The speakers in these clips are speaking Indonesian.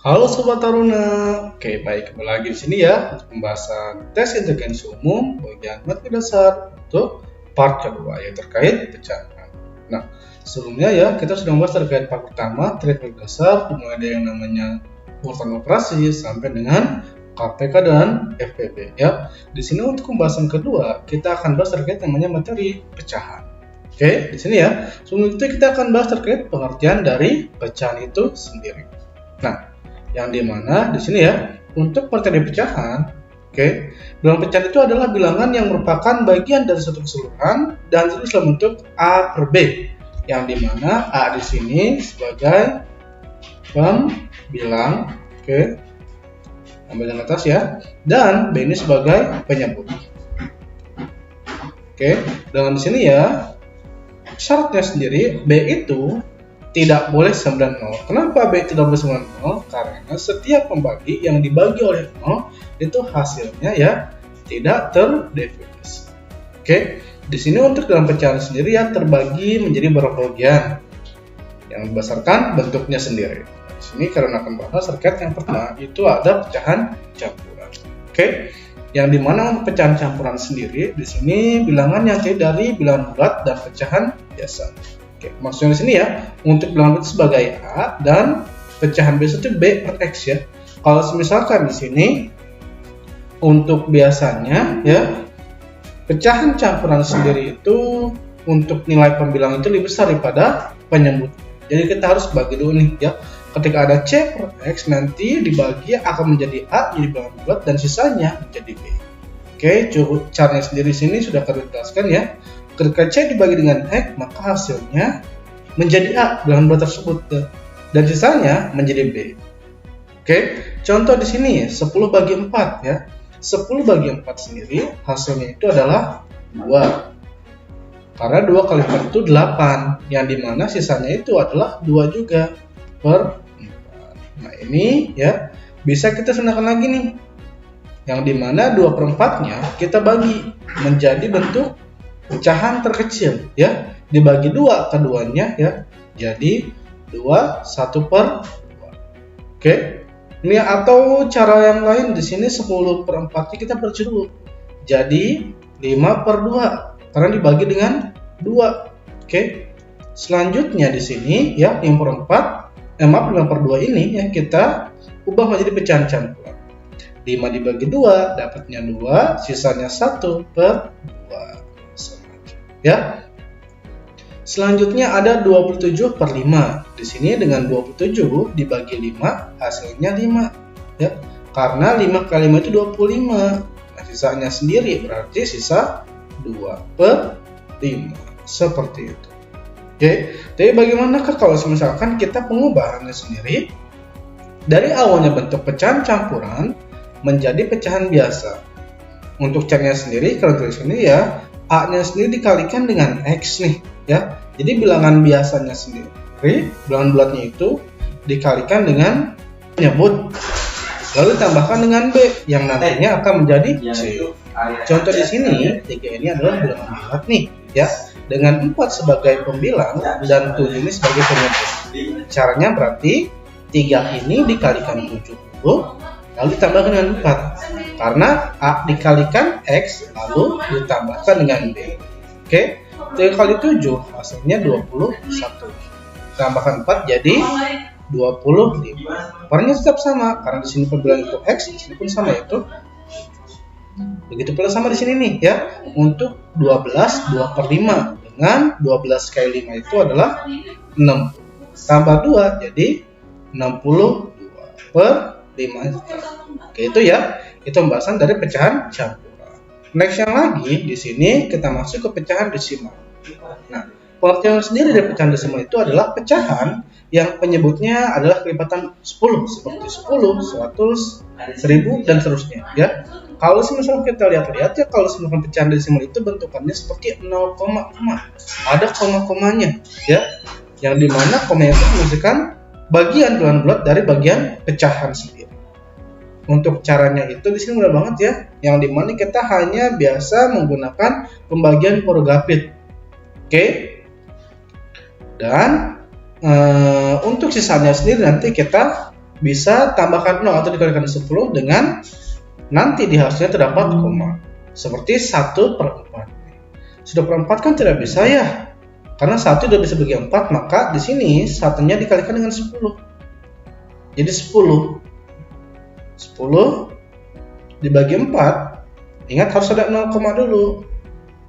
Halo Sobat Taruna, oke baik kembali lagi di sini ya untuk pembahasan tes intelijensi umum bagian matematika dasar untuk part kedua yang terkait pecahan. Nah sebelumnya ya kita sudah membahas terkait part pertama matematika dasar dimulai dari yang namanya urutan operasi sampai dengan KPK dan FPB ya. Di sini untuk pembahasan kedua kita akan bahas terkait namanya materi pecahan. Oke di sini ya sebelum itu kita akan bahas terkait pengertian dari pecahan itu sendiri. Nah yang dimana di sini ya untuk materi pecahan, bilangan pecahan itu adalah bilangan yang merupakan bagian dari satu keseluruhan dan terus dalam bentuk A per B, yang dimana A di sini sebagai pembilang, ambil yang atas ya, dan B ini sebagai penyebut. Dengan di sini ya syaratnya sendiri B itu tidak boleh 90. Kenapa B tidak boleh 90? Karena setiap pembagi yang dibagi oleh 0 itu hasilnya ya tidak terdefinisi. Di sini untuk dalam pecahan sendiri ya terbagi menjadi beberapa bagian yang berdasarkan bentuknya sendiri. Di sini karena akan bahas terkait yang pertama itu ada pecahan campuran. Yang dimana untuk pecahan campuran sendiri di sini bilangan yang terdiri dari bilangan bulat dan pecahan biasa. Maksudnya di sini ya untuk bilangan itu sebagai A dan pecahan biasa itu B per X ya. Kalau misalkan di sini untuk biasanya ya pecahan campuran sendiri itu untuk nilai pembilang itu lebih besar daripada penyebut. Jadi kita harus bagi dulu nih ya. Ketika ada C per X nanti dibagi akan menjadi A jadi bilangan bulat dan sisanya menjadi B. Caranya sendiri sini sudah kita jelaskan ya. Ketika C dibagi dengan X, maka hasilnya menjadi A bilangan bulat tersebut dan sisanya menjadi B. Contoh di sini 10 bagi 4 ya. 10 bagi 4 sendiri hasilnya itu adalah 2. Karena 2 kali 4 itu 8, yang dimana sisanya itu adalah 2 juga per 4. Nah ini ya bisa kita senangkan lagi nih. Yang dimana 2 per 4-nya kita bagi menjadi bentuk pecahan terkecil ya, dibagi 2 keduanya ya, jadi 1 per 2. Ini atau cara yang lain di sini 10 per 4-nya kita bagi dulu, jadi 5 per 2 karena dibagi dengan 2. Selanjutnya di sini ya 5 per 5 per 2 ini ya kita ubah menjadi pecahan campuran. 5 dibagi 2 dapatnya 2, sisanya 1 per 2. Ya. Selanjutnya ada 27 per 5. Di sini dengan 27 dibagi 5 hasilnya 5 ya. Karena 5 kali 5 itu 25. Nah, sisanya sendiri berarti sisa 2 per 5. Seperti itu. Tapi bagaimanakah kalau misalkan kita pengubahannya sendiri dari awalnya bentuk pecahan campuran menjadi pecahan biasa? Untuk caranya sendiri kalau tulisannya ya A-nya sendiri dikalikan dengan X nih ya. Jadi bilangan biasanya sendiri, bilangan bulatnya itu dikalikan dengan penyebut lalu ditambahkan dengan B yang nantinya akan menjadi C. Contoh di sini 3 ini adalah bilangan bulat nih ya, dengan 4 sebagai pembilang dan 7 ini sebagai penyebut. Caranya berarti 3 ini dikalikan 70 lalu ditambahkan dengan 4 karena A dikalikan X lalu ditambahkan dengan B. 3 kali 7 hasilnya 21, tambahkan 4 jadi 25. Warnanya tetap sama karena di sini pembilang itu X, di sini pun sama itu. Begitu pula sama di sini nih ya. Untuk 12 2 per 5 dengan 12 kali 5 itu adalah 60 tambah 2 jadi 62 per 5. Itu ya, itu pembahasan dari pecahan campuran. Next yang lagi di sini kita masuk ke pecahan desimal. Nah, pengertian sendiri dari pecahan desimal itu adalah pecahan yang penyebutnya adalah kelipatan 10 seperti 10, 100, 1000 dan seterusnya ya. Kalau misalnya kita lihat ya kalau misalkan pecahan desimal itu bentukannya seperti 0, ada koma-komanya ya. Yang dimana komanya itu menunjukkan bagian bilangan bulat dari bagian pecahan sendiri. Untuk caranya itu di sini mudah banget ya, yang dimana kita hanya biasa menggunakan pembagian Porugapitt. Dan untuk sisanya sendiri nanti kita bisa tambahkan 0 atau dikalikan 10 dengan nanti di hasilnya terdapat koma. Seperti 1/4. 1/4 kan tidak bisa ya. Karena 1 sudah bisa bagi 4, maka di sini satunya dikalikan dengan 10. Jadi 10 dibagi 4. Ingat harus ada 0, dulu.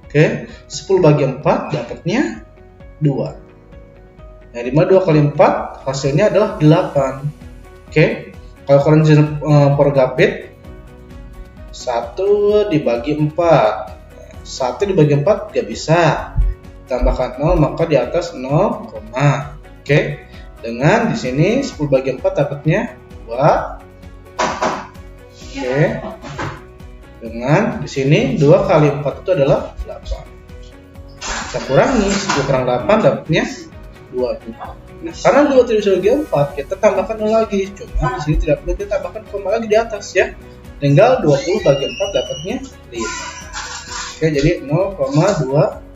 Oke, 10 bagi 4 dapatnya 2. Yang dimana 2 kali 4 hasilnya adalah 8. Oke, kalau kalian pergapit 1 dibagi 4. 1 dibagi 4 gak bisa. Tambahkan 0 maka di atas 0, oke. Dengan di sini 10 bagi 4 dapatnya 2. Oke. Dengan di sini 2 kali 4 itu adalah 8. Kita kurangi 10 kurang 8 dapatnya 2 juga. Nah, karena 2 tidak bisa bagi 4, kita tambahkan 0 lagi. Cuma di sini tidak perlu kita tambahkan koma lagi di atas ya. Tinggal 20 bagi 4 dapatnya 5. Oke, jadi 0,2.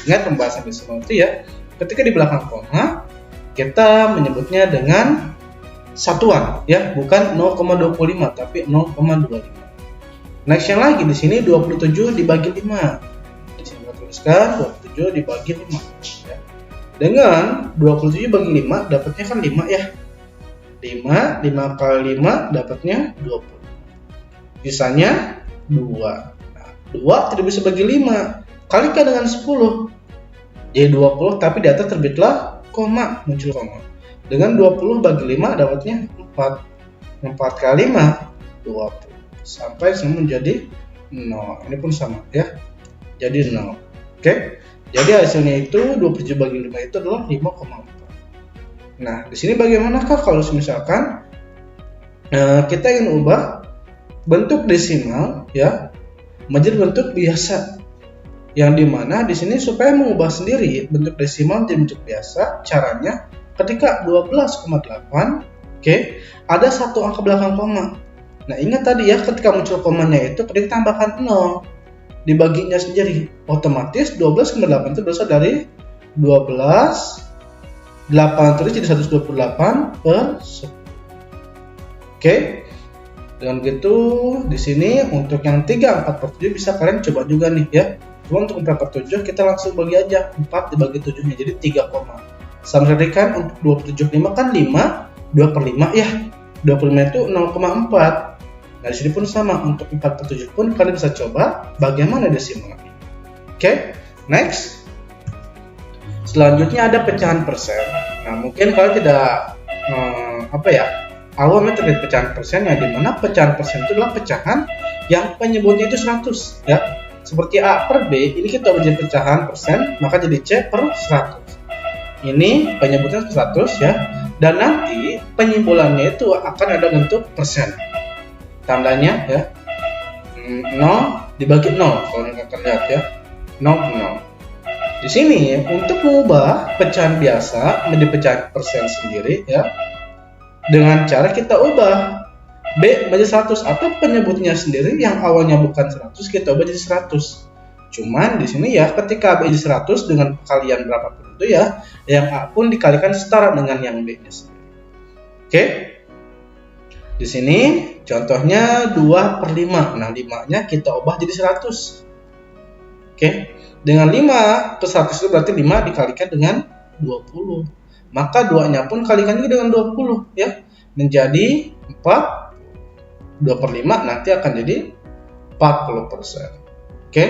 Ingat pembahasan desimal itu ya. Ketika di belakang koma, kita menyebutnya dengan satuan ya, bukan 0,25 tapi 0,25. Next yang lagi di sini 27 dibagi 5. Di sini kita tuliskan 27 dibagi 5 ya. Dengan 27 bagi 5 dapatnya kan 5 ya. 5 kali 5 dapatnya 20. Sisanya 2. Nah, 2 tidak bisa bagi 5. Kalikan dengan 10. Jadi 20 tapi di atas terbitlah koma, muncul koma. Dengan 20 bagi 5 dapatnya 4. 4 kali 5 20. Sampai semua menjadi 0. Ini pun sama ya. Jadi 0. Oke. Jadi hasilnya itu 27 bagi 5 itu adalah 5,4. Nah, di sini bagaimanakah kalau misalkan kita ingin ubah bentuk desimal ya menjadi bentuk biasa? Yang dimana di sini supaya mengubah sendiri bentuk desimal menjadi bentuk biasa, caranya ketika 12,8, oke, ada satu angka belakang koma. Nah, ingat tadi ya, ketika muncul komanya itu ketika tambahkan 0 dibaginya sendiri, otomatis 12,8 itu berasal dari 12 8 tulis jadi 128 per 10. Oke. Dengan begitu di sini untuk yang 3 4 per 7 bisa kalian coba juga nih ya. Cuma untuk 4 per 7 kita langsung bagi aja 4 dibagi 7 nya jadi 3 koma. Sama sekali kan untuk 275 kan 5 2 per 5 ya. 2 per 5 itu 0,4. Nah, di sini pun sama untuk 4 per 7 pun kalian bisa coba bagaimana desimalnya. Oke, next. Selanjutnya ada pecahan persen. Nah, mungkin kalian tidak awalnya terkait pecahan persen yang dimana pecahan persen itu adalah pecahan yang penyebutnya itu 100 ya. Seperti A per B, ini kita ubah jadi pecahan persen, maka jadi C per 100. Ini penyebutnya 100 ya, dan nanti penyimbolannya itu akan ada bentuk persen. Tandanya ya, 0 dibagi 0, kalau kalian lihat ya, 0. Di sini untuk mengubah pecahan biasa menjadi pecahan persen sendiri ya, dengan cara kita ubah B menjadi 100 atau penyebutnya sendiri yang awalnya bukan 100 kita ubah jadi 100. Cuman di sini ya ketika B jadi 100 dengan kalian berapapun itu ya, yang A pun dikalikan setara dengan yang B-nya sendiri. Oke. Di sini contohnya 2 per 5. Nah, 5-nya kita ubah jadi 100. Oke. Dengan 5 ke 100 itu berarti 5 dikalikan dengan 20. Maka 2-nya pun kalikan juga dengan 20 ya. Menjadi 4. 2 per 5 nanti akan jadi 40%. Oke.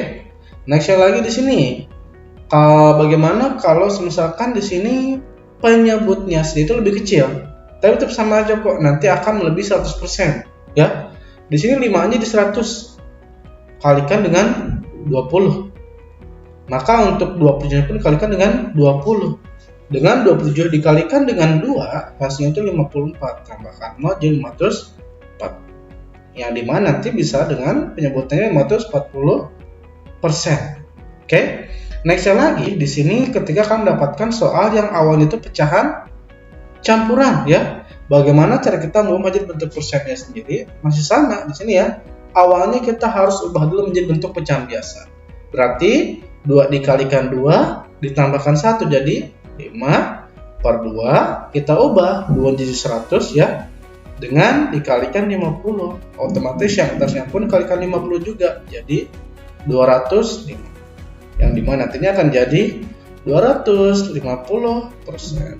Next lagi di sini. Bagaimana kalau misalkan di sini penyebutnya sendiri itu lebih kecil, tapi tetap sama aja kok, nanti akan melebihi 100% ya. Di sini 5-nya di 100 kalikan dengan 20. Maka untuk 27 pun kalikan dengan 20. Dengan 27 dikalikan dengan 2, hasilnya itu 54. Tambahkan 0 jadi 504. Yang dimana nanti bisa dengan penyebutannya 540%. Oke. Next lagi di sini ketika kamu mendapatkan soal yang awalnya itu pecahan campuran ya. Bagaimana cara kita mau menjadi bentuk persennya sendiri? Masih sama di sini ya. Awalnya kita harus ubah dulu menjadi bentuk pecahan biasa. Berarti 2 dikalikan 2 ditambahkan 1 jadi 5 per 2, kita ubah 2 jadi 100 ya. dengan dikalikan 50. Otomatis yang atasnya pun dikalikan 50 juga, jadi 205. Yang dimana nantinya akan jadi 250%.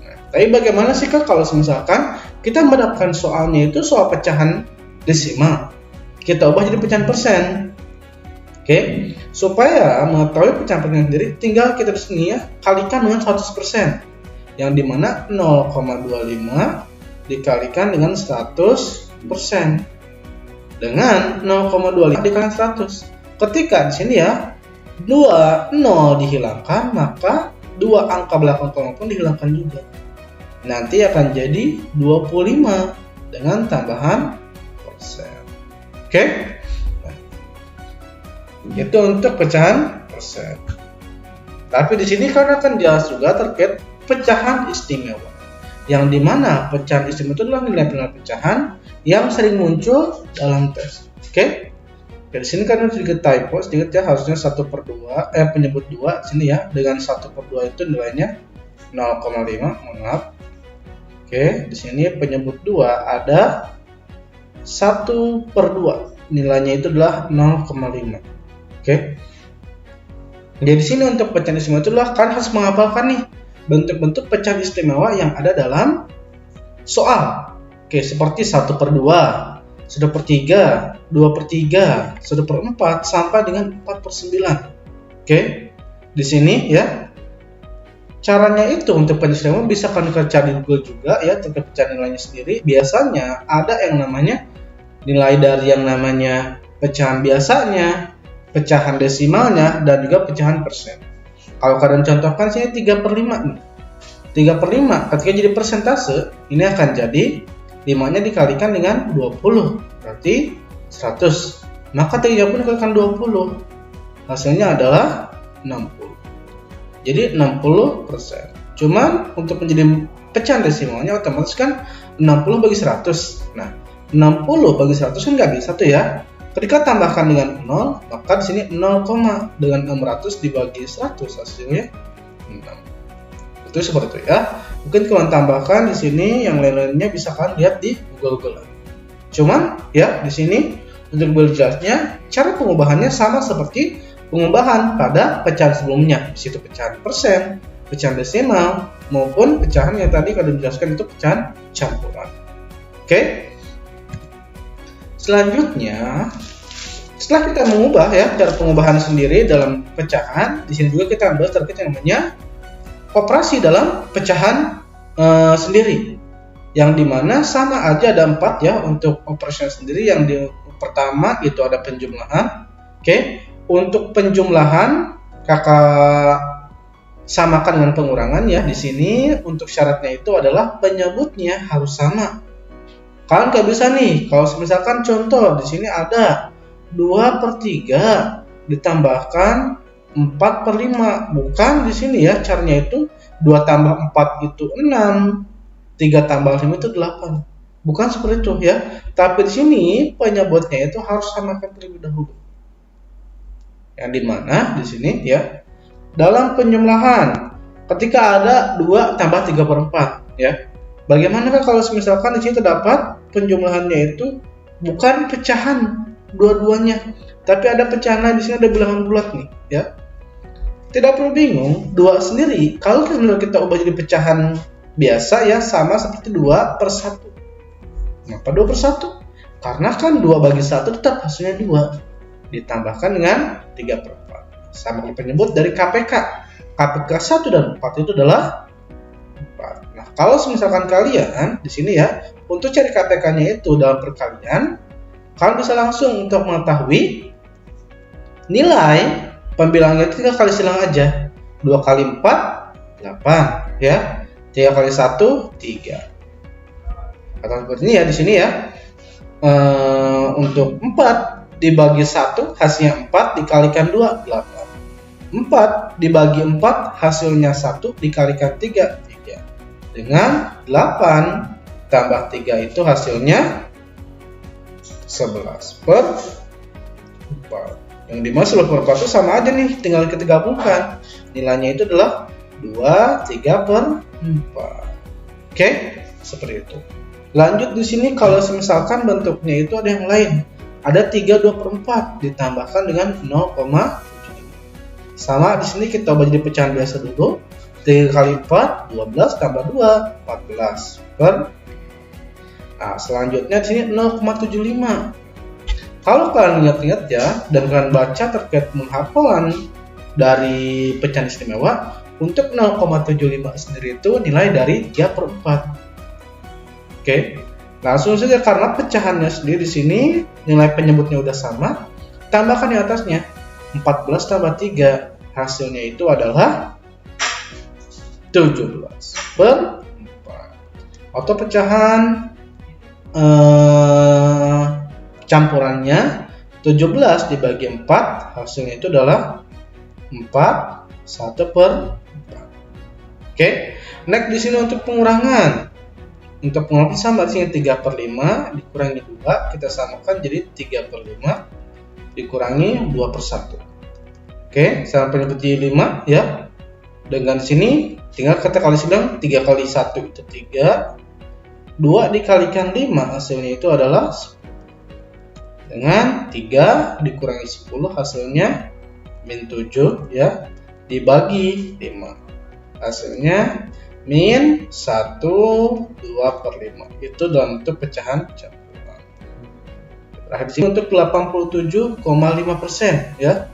Nah, tapi bagaimana sih Kak kalau misalkan kita mendapatkan soalnya itu soal pecahan desimal, kita ubah jadi pecahan persen? Oke, supaya mengetahui pecahan persen sendiri, tinggal kita di sini ya kalikan dengan 100%, yang dimana 0,25 dikalikan dengan 100% dengan 0,25 dikalikan 100. Ketika di sini ya 2 0 dihilangkan, maka dua angka belakang koma pun dihilangkan juga. Nanti akan jadi 25 dengan tambahan persen. Oke? Itu untuk pecahan persen. Tapi di sini karena kan jelas juga terkait pecahan istimewa, yang dimana pecahan istimewa itu adalah nilai pecahan yang sering muncul dalam tes. Oke? Di sini kan sedikit typo, sedikit ya, harusnya 1/2 penyebut 2 sini ya, dengan 1/2 itu nilainya 0,5, mohon maaf. Oke, di sini penyebut 2 ada 1/2, nilainya itu adalah 0,5. Oke. Jadi di sini untuk pecahan istimewa itu adalah kan harus menghafalkan nih bentuk-bentuk pecahan istimewa yang ada dalam soal. Oke, seperti 1/2, 1/3, 2/3, 1/4 sampai dengan 4/9. Oke. Di sini ya. Caranya itu untuk pecahan istimewa bisa kalian cari di Google juga ya, terkait pecahan nilainya sendiri. Biasanya ada yang namanya nilai dari yang namanya pecahan biasanya, pecahan desimalnya, dan juga pecahan persen. Kalau kalian contohkan sini 3/5 nih. 3/5 ketika jadi persentase, ini akan jadi 5-nya dikalikan dengan 20, berarti 100. Maka 30 dikalikan 20, hasilnya adalah 60. Jadi 60%. Cuman untuk menjadi pecahan desimalnya otomatis kan 60 bagi 100. Nah, 60 bagi 100 kan nggak bisa tuh ya. Ketika tambahkan dengan 0, maka di sini 0, dengan 600 dibagi 100 hasilnya 6. Itu seperti itu ya. Mungkin kalian tambahkan di sini yang lain-lainnya bisa kalian lihat di Google. Cuman ya di sini untuk lebih jelasnya cara pengubahannya sama seperti pengubahan pada pecahan sebelumnya. Di situ pecahan persen, pecahan desimal maupun pecahan yang tadi kalian jelaskan itu pecahan campuran. Oke. Selanjutnya, setelah kita mengubah ya cara pengubahan sendiri dalam pecahan, di sini juga kita ambil terkait yang namanya operasi dalam pecahan sendiri, yang dimana sama aja ada 4 ya untuk operasi sendiri. Yang pertama itu ada penjumlahan. Oke, untuk penjumlahan kakak samakan dengan pengurangan ya. Di sini untuk syaratnya itu adalah penyebutnya harus sama. Kalian nggak bisa nih, kalau misalkan contoh di sini ada 2/3 ditambahkan 4/5, bukan di sini ya caranya itu 2 tambah 4 itu 6, 3 tambah 5 itu 8, bukan seperti itu ya. Tapi di sini penyebutnya itu harus samakan terlebih dahulu. Yang dimana di sini ya dalam penjumlahan ketika ada 2 tambah 3/4 ya. Bagaimana kalau misalkan di sini terdapat penjumlahannya itu bukan pecahan dua-duanya, tapi ada pecahan lain, di sini ada bilangan bulat nih, ya. Tidak perlu bingung, 2 sendiri kalau kita ubah jadi pecahan biasa ya sama seperti 2/1. Kenapa 2/1? Karena kan 2 bagi 1 tetap hasilnya 2 ditambahkan dengan 3/4. Sama penyebut dari KPK. KPK 1 dan 4 itu adalah 4. Nah, kalau misalkan kalian di sini ya, untuk cari KPK-nya itu dalam perkalian, kalian bisa langsung untuk mengetahui nilai pembilangnya itu 3 kali silang aja. 2 kali 4, 8 ya. 3 kali 1, 3. Atau seperti ini ya di sini ya. Untuk 4 dibagi 1 hasilnya 4 dikalikan 2, 8. 4 dibagi 4 hasilnya 1 dikalikan 3, 3. Dengan 8 tambah 3 itu hasilnya 11/4. Yang dimana 11/4 itu sama aja nih, tinggal kita gabungkan. Nilainya itu adalah 2, 3/4. Oke, seperti itu. Lanjut di sini kalau misalkan bentuknya itu ada yang lain. Ada 3/2/4 ditambahkan dengan 0,75. Sama di sini kita ubah jadi pecahan biasa dulu. 3 kali 4, 12 tambah 2, 14 per. Nah, selanjutnya di sini 0,75. Kalau kalian ingat-ingat ya, dan kalian baca terkait penghafalan dari pecahan istimewa, untuk 0,75 sendiri itu nilai dari 3/4. Oke, langsung saja karena pecahannya sendiri di sini nilai penyebutnya udah sama, tambahkan di atasnya 14 tambah 3, hasilnya itu adalah 17/4. Atau pecahan campurannya 17 dibagi 4, hasilnya itu adalah 4 1/4. Oke, next di sini untuk pengurangan. Untuk pengurangan sama di sini 3/5 dikurangi 2, kita samakan jadi 3/5 dikurangi 2/1. Oke, sama penyebut jadi 5 ya. Dengan sini tinggal kita kali 9, 3 kali 1 itu 3. 2 dikalikan 5 hasilnya itu adalah 10. Dengan 3 dikurangi 10 hasilnya min 7 ya, dibagi 5 hasilnya min 1/2/5. Itu dalam bentuk pecahan campuran. Terakhir di sini untuk 87,5% ya.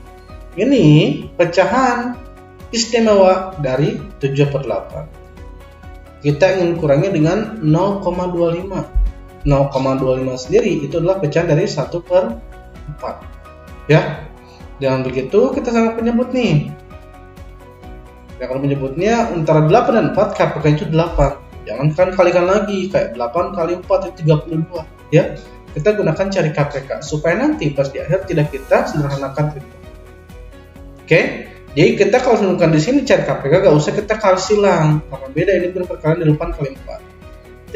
Ini pecahan istimewa dari 7/8. Kita ingin kurangi dengan 0,25. 0,25 sendiri itu adalah pecahan dari 1/4 ya. Dengan begitu kita sama penyebut nih. Nah, kalau menyebutnya antara 8 dan 4, KPK itu 8. Jangan kan kalikan lagi, kayak 8 kali 4 itu 32 ya. Kita gunakan cari KPK supaya nanti pas di akhir tidak kita sederhanakan itu. Oke, jadi kita kalau menemukan di sini cari KPK gak usah kita kali silang, karena beda ini benar perkalian dari 8 kali 4.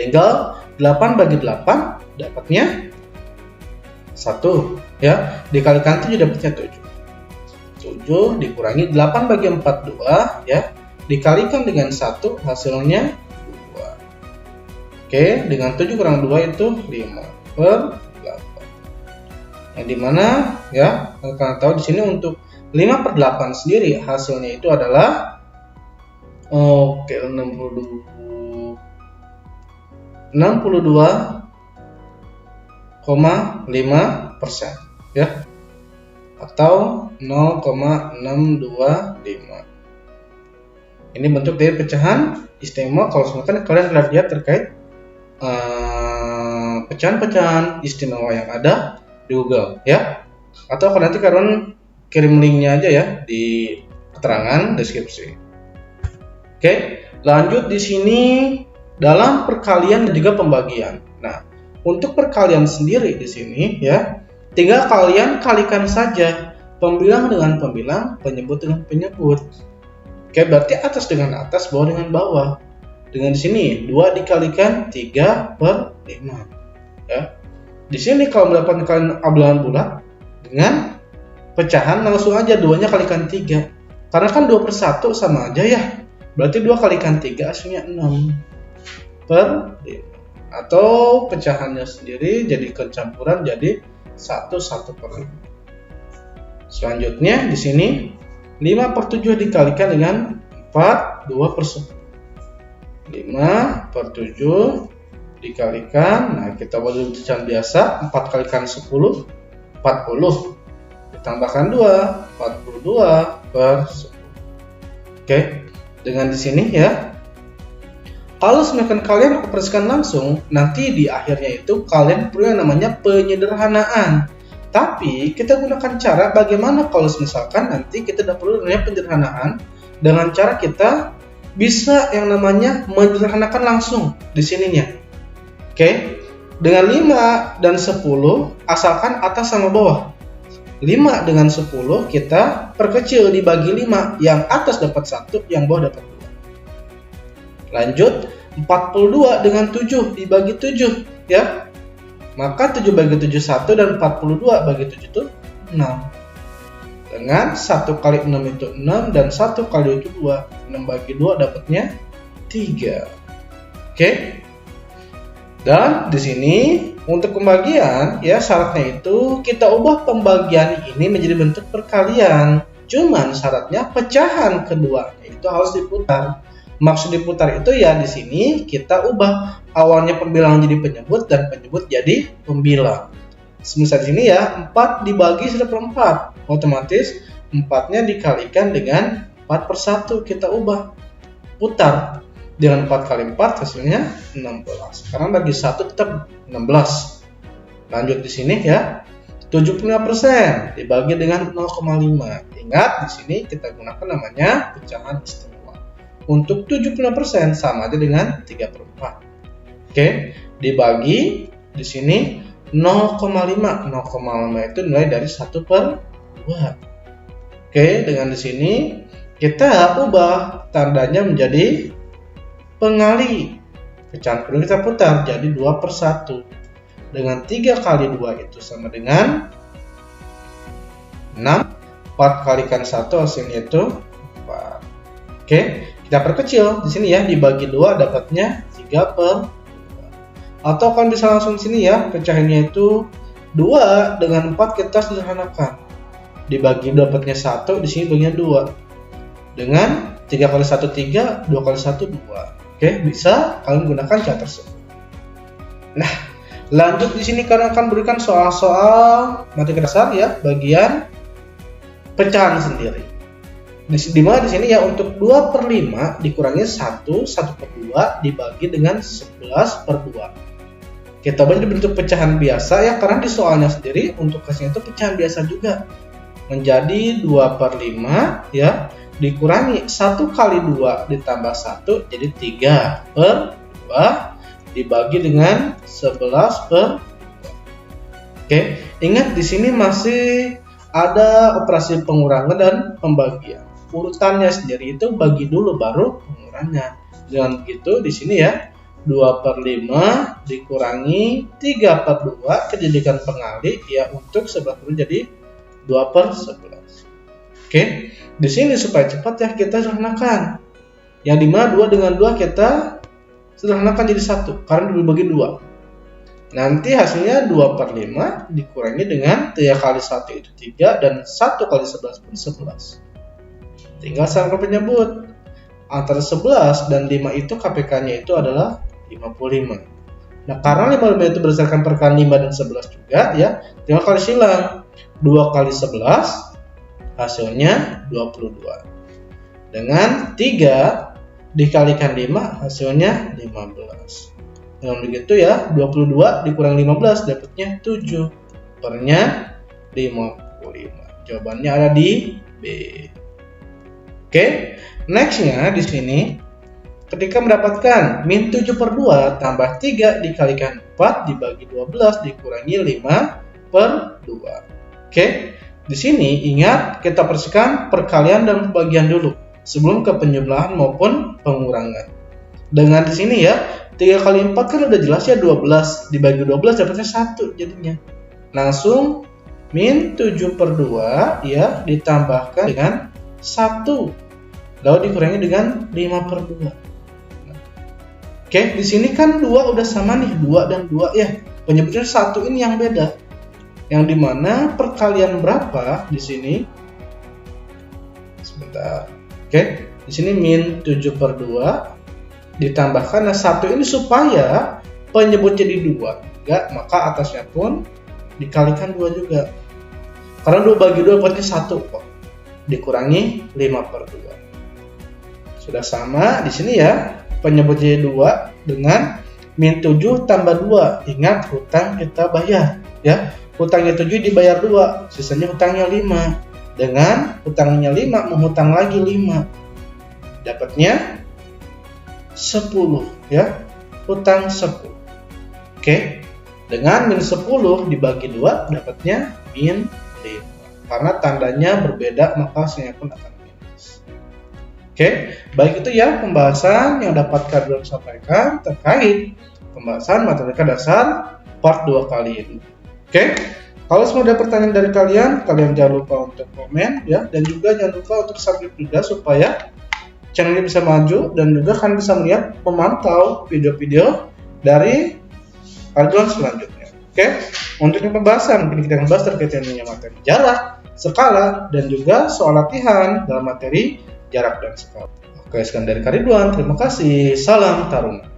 Tinggal 8 bagi 8 dapatnya 1 ya, dikalikan 7 dapatnya 7. 7 dikurangi 8 bagi 4 2 ya, dikalikan dengan 1 hasilnya 2. Oke, dengan 7 kurang 2 itu 5/8. Yang dimana ya, kalian tahu di sini untuk 5/8 sendiri hasilnya itu adalah 62,5% ya, atau 0,625. Ini bentuk dari pecahan istimewa. Kalau misalkan kalian lihat terkait pecahan-pecahan istimewa yang ada di Google ya, atau nanti kalian kirim linknya aja ya di keterangan deskripsi. Oke, lanjut di sini dalam perkalian dan juga pembagian. Nah, untuk perkalian sendiri di sini ya, tinggal kalian kalikan saja pembilang dengan pembilang, penyebut dengan penyebut. Oke, berarti atas dengan atas, bawah dengan bawah. Dengan di sini 2 dikalikan 3/5 ya. Di sini kalau mendapatkan bilangan bulat dengan pecahan langsung aja 2-nya kalikan 3. Karena kan 2/1 sama aja ya. Berarti 2 kalikan 3 hasilnya 6/5. Atau pecahannya sendiri jadi kecampuran jadi 1/5. Selanjutnya di sini 5/7 dikalikan dengan 4 2/1. 5/7 dikalikan, nah kita buat pecahan biasa, 4 kalikan 10 40, ditambahkan 2 42/10. Oke, dengan di sini ya, kalau misalkan kalian operasikan langsung, nanti di akhirnya itu kalian perlu yang namanya penyederhanaan. Tapi kita gunakan cara bagaimana kalau misalkan nanti kita tidak perlu namanya penyederhanaan, dengan cara kita bisa yang namanya menyederhanakan langsung di sininya. Oke, dengan 5 dan 10 asalkan atas sama bawah. 5 dengan 10 kita perkecil dibagi 5, yang atas dapat 1, yang bawah dapat 2. Lanjut 42 dengan 7 dibagi 7 ya. Maka 7 bagi 7 1 dan 42 bagi 7 itu 6. Dengan 1 kali 6 itu 6 dan 1 kali itu 2. 6 bagi 2 dapatnya 3. Oke. Dan di sini untuk pembagian ya syaratnya itu kita ubah pembagian ini menjadi bentuk perkalian. Cuman syaratnya pecahan keduanya itu harus diputar. Maksud diputar itu ya di sini kita ubah awalnya pembilangan jadi penyebut dan penyebut jadi pembilang. Semisal di sini ya 4 dibagi 1/4, otomatis 4-nya dikalikan dengan 4/1 kita ubah putar. Dengan 4 kali 4 hasilnya 16. Sekarang bagi 1 tetap 16. Lanjut di sini ya. 75% dibagi dengan 0,5. Ingat di sini kita gunakan namanya pecahan istimewa. Untuk 75% sama aja dengan 3/4. Oke, dibagi di sini 0,5. 0,5 itu nilai dari 1/2. Oke, dengan di sini kita ubah tandanya menjadi pengali. Pecahan kedua kita putar jadi 2/1. Dengan 3 kali 2 itu sama dengan 6. 4 kalikan 1 hasilnya itu 4. Oke, kita perkecil di sini ya, dibagi 2 dapatnya 3/2. Atau kan bisa langsung sini ya, pecahannya itu 2 dengan 4 kita sederhanakan. Dibagi dapatnya 1, di sini baginya 2. Dengan 3 kali 1 3, 2 kali 1 2. Oke, bisa kalian gunakan cara tersebut. Nah, lanjut di sini kalian akan berikan soal-soal matematika dasar ya, bagian pecahan sendiri. Di mana di sini ya untuk 2/5 dikurangi 1/2 dibagi dengan 11/2. Kita bagi bentuk pecahan biasa ya, karena di soalnya sendiri untuk kasihnya itu pecahan biasa juga. Menjadi 2/5 ya, dikurangi 1 kali 2 ditambah 1 jadi 3/2 dibagi dengan 11/2. Oke, ingat di sini masih ada operasi pengurangan dan pembagian. Urutannya sendiri itu bagi dulu baru pengurangan. Dengan begitu di sini ya 2/5 dikurangi 3/2 kejadikan pengali ya, untuk 11 jadi 2/11. Oke, di sini supaya cepat ya kita sederhanakan. Yang dimana 2 dengan 2 kita sederhanakan jadi 1 karena dibagi 2. Nanti hasilnya 2/5 dikurangi dengan 3 kali 1 itu 3 dan 1 kali 11 pun 11. Tinggal samakan penyebut. Antara 11 dan 5 itu KPK-nya itu adalah 55. Nah, karena 55 itu berdasarkan perkalian 5 dan 11 juga ya, tinggal kali silang. 2 kali 11 hasilnya 22. Dengan 3 dikalikan 5 hasilnya 15. Dengan begitu ya 22 dikurang 15 dapatnya 7. Pernya 55. Jawabannya ada di B. Oke, nextnya di sini ketika mendapatkan min 7/2 tambah 3 dikalikan 4 dibagi 12 dikurangi 5/2. Oke, di sini ingat kita perhatikan perkalian dan pembagian dulu sebelum ke penjumlahan maupun pengurangan. Dengan di sini ya 3 kali 4 kan udah jelas ya 12 dibagi 12 dapatnya 1 jadinya. Langsung min 7/2 ya ditambahkan dengan 1 lalu dikurangi dengan 5/2. Oke, di sini kan 2 udah sama nih, 2 dan 2 ya. Penyebutnya 1 ini yang beda. Yang dimana perkalian berapa di sini? Sebentar. Oke, di sini min 7/2 ditambahkan 1 ini supaya penyebut jadi 2. Enggak, maka atasnya pun dikalikan 2 juga. Karena 2 bagi 2 dapatnya 1 kok. Dikurangi 5/2. Sudah sama di sini ya. Penyebut jadi 2 dengan min 7 tambah 2. Ingat hutang kita bayar ya. Hutangnya 7 dibayar 2, sisanya hutangnya 5. Dengan hutangnya 5 menghutang lagi 5. Dapatnya 10 ya. Hutang 10. Oke. Dengan min 10 dibagi 2 dapatnya min 5. Karena tandanya berbeda maka hasilnya pun akan minus. Oke, baik itu ya pembahasan yang dapat kalian sampaikan terkait pembahasan matematika dasar part 2 kali ini. Oke, kalau semua ada pertanyaan dari kalian jangan lupa untuk komen ya, dan juga jangan lupa untuk subscribe juga supaya channel ini bisa maju dan juga kalian bisa melihat memantau video-video dari Ridwan selanjutnya. Oke, untuk yang pembahasan mungkin kita akan bahas terkait dengan materi jarak, skala, dan juga soal latihan dalam materi jarak dan skala. Oke, sekian dari Kak Ridwan. Terima kasih. Salam Taruna.